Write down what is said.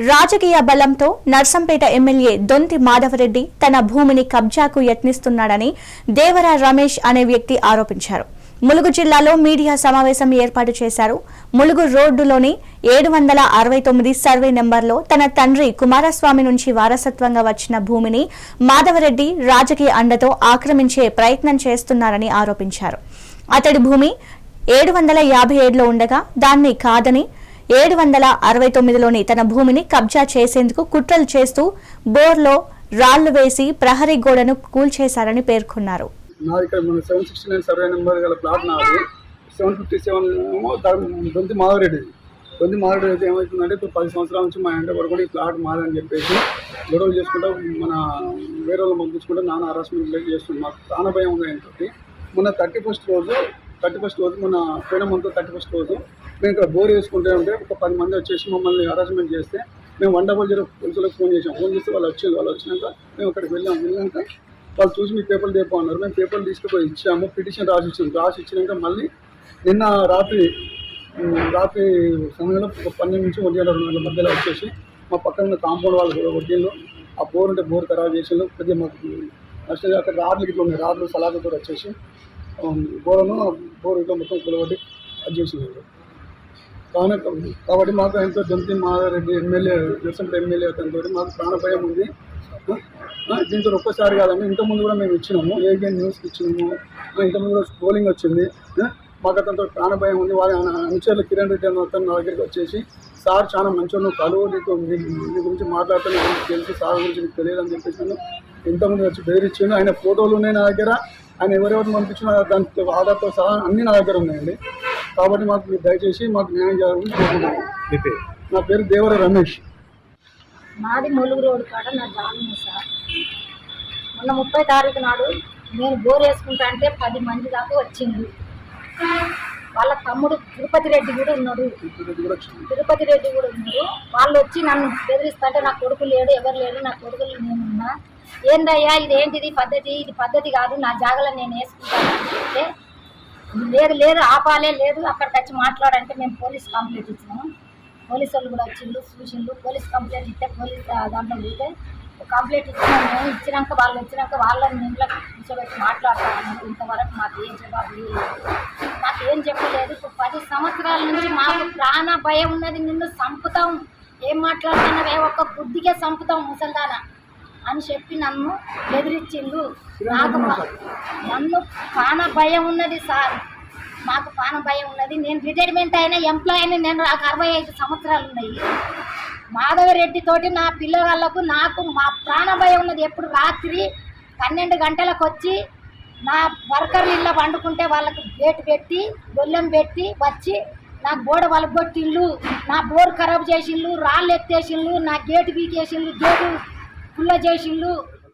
రాజకీయ బలంతో నర్సంపేట ఎమ్మెల్యే దొంతి మాధవరెడ్డి తన భూమిని కబ్జాకు యత్నిస్తున్నాడని దేవర రమేష్ అనే వ్యక్తి ఆరోపించారు. ములుగు జిల్లాలో మీడియా సమావేశం ఏర్పాటు చేశారు. ములుగు రోడ్డులోని 769 సర్వే నెంబర్లో తన తండ్రి కుమారస్వామి నుంచి వారసత్వంగా వచ్చిన భూమిని మాధవరెడ్డి రాజకీయ అండతో ఆక్రమించే ప్రయత్నం చేస్తున్నారని ఆరోపించారు. అతడి భూమి 757లో ఉండగా దాన్ని కాదని 769లోని తన భూమిని కబ్జా చేసేందుకు కుట్రలు చేస్తూ బోర్లో రాళ్లు వేసి ప్రహరీ గోడను కూల్చేశారని పేర్కొన్నారు. నాది ఇక్కడ మన 769 సర్వే నెంబర్ గల ప్లాట్ నాది. 757 దొంతి మాధవరెడ్డి. దొంతి మాధవరెడ్డి అయితే ఏమవుతుందంటే ఇప్పుడు 10 సంవత్సరాల నుంచి మా ఇంటి వరకు ఈ ప్లాట్ మాదని చెప్పేసి గొడవలు చేసుకుంటూ మన వేరే వాళ్ళు పంపించుకుంటే నాన్న హరాస్మెంట్ చేస్తుంది. మాకు ప్రాణ భయం ఉంది ఆయనతోటి. మొన్న 31st రోజు మన పోయిన మంత్ 31st రోజు మేము ఇక్కడ బోర్ వేసుకుంటే ఉంటే ఒక 10 మంది వచ్చేసి మమ్మల్ని హరాస్మెంట్ చేస్తే మేము 100 పోలీసులకు ఫోన్ చేస్తే వాళ్ళు వచ్చినాక మేము అక్కడికి వెళ్ళాక వాళ్ళు చూసి మీ పేపర్లు తెప్ప అన్నారు. మేము పేపర్లు తీసుకుపోయి ఇచ్చాము, పిటిషన్ రాసి ఇచ్చినాక మళ్ళీ నిన్న రాత్రి సమయంలో ఒక 12 నుంచి 1 గంటల మధ్యలో వచ్చేసి మా పక్కన ఉన్న కాంపౌండ్ వాళ్ళు కూడా వడ్డీళ్ళు ఆ బోర్ ఉంటే బోర్ ఖరాబ్ చేసి కొద్దిగా మాకు నష్టం. అక్కడ రాడ్లు ఇట్లా ఉన్నాయి, రాడ్లు సలాగతో వచ్చేసి బోర్ ఇట్లా మొత్తం కూలబట్టి అది చేసినారు. కాబట్టి మాకు ఆయనతో దొంతి మాధవరెడ్డి ఎమ్మెల్యే నర్సంపేట ఎమ్మెల్యే అతనితో మాకు ప్రాణ భయం ఉంది. దీంతో ఒక్కసారి కాదండి, ఇంతకుముందు కూడా మేము ఇచ్చినాము, ఏబిఎన్ న్యూస్కి ఇచ్చినాము, ఇంతకుముందు కూడా పోలింగ్ వచ్చింది. మాకు అతనితో ప్రాణ భయం ఉంది. వాళ్ళ అనుచరులు కిరణ్ రెడ్డి అన్న అతను నా దగ్గరికి వచ్చేసి సార్ చాలా మంచిగా కలువు నీకు మీ గురించి మాట్లాడుతూ నాకు తెలిసి సార్ గురించి నీకు తెలియదు అని చెప్పేసి నేను ఇంతకుముందు వచ్చి బెదిరించాను. ఆయన ఫోటోలు ఉన్నాయి నా దగ్గర, ఆయన ఎవరెవరు పంపించిన దానికి ఆధార్తో సహా అన్నీ నా దగ్గర ఉన్నాయండి. కాబట్టి మాకు మీరు దయచేసి మాకు న్యాయం చేయాలని కోరుకుంటున్నాను. నా పేరు దేవర రమేష్. మాది ములుగు రోడ్డు కాడ నా జామీన్ సార్. మొన్న 30 తారీఖు నాడు నేను బోర్ వేసుకుంటా అంటే 10 మంది దాకా వచ్చింది. వాళ్ళ తమ్ముడు తిరుపతి రెడ్డి కూడా ఉన్నాడు. వాళ్ళు వచ్చి నన్ను బెదిరిస్తుంటే నా కొడుకు లేడు, ఎవరు లేడు, నా కొడుకులు నేనున్నా, ఏందయ్యా ఇదేంటిది పద్ధతి, ఇది పద్ధతి కాదు, నా జాగలో నేను వేసుకుంటాను అంటే లేదు ఆపాలే లేదు అక్కడికి వచ్చి మాట్లాడంటే మేము పోలీస్ కంప్లైంట్ ఇచ్చినాము. పోలీసు వాళ్ళు కూడా చూసిండు. పోలీస్ కంప్లైంట్ ఇస్తే పోలీస్ దాంట్లో పోతే కంప్లైంట్ ఇచ్చినాము. మేము ఇచ్చినాక వాళ్ళు వచ్చినాక వాళ్ళని ఇంట్లో కూర్చోబెట్టి మాట్లాడతామన్నారు. ఇంతవరకు మాకు ఏం జవాబు లేదు, మాకేం చెప్పలేదు. ఇప్పుడు 10 సంవత్సరాల నుంచి మాకు ప్రాణ భయం ఉన్నది, నిన్ను చంపుతాం, ఏం మాట్లాడుతున్నావే ఒక్క బుద్ధికే చంపుతాం ముసల్దాన అని చెప్పి నన్ను బెదిరించిండు. నన్ను ప్రాణ భయం ఉన్నది సార్, మాకు ప్రాణ భయం ఉన్నది. నేను రిటైర్మెంట్ అయిన ఎంప్లాయ్ అని నేను నాకు 65 సంవత్సరాలు ఉన్నాయి. మాధవరెడ్డి తోటి నా పిల్లగాళ్ళకు నాకు మా ప్రాణ భయం ఉన్నది. ఎప్పుడు రాత్రి 12 గంటలకు వచ్చి నా వర్కర్లు ఇళ్ళ వండుకుంటే వాళ్ళకు గేటు పెట్టి గొల్లెం పెట్టి వచ్చి నా గోడ వాళ్ళకు కొట్టిళ్ళు, నా బోర్ ఖరాబ్ చేసిండ్రు, రాళ్ళు ఎత్తేసిండ్రు, నా గేటు బీకేసిండ్రు, గేటు పుల్ల చేసిండ్రు.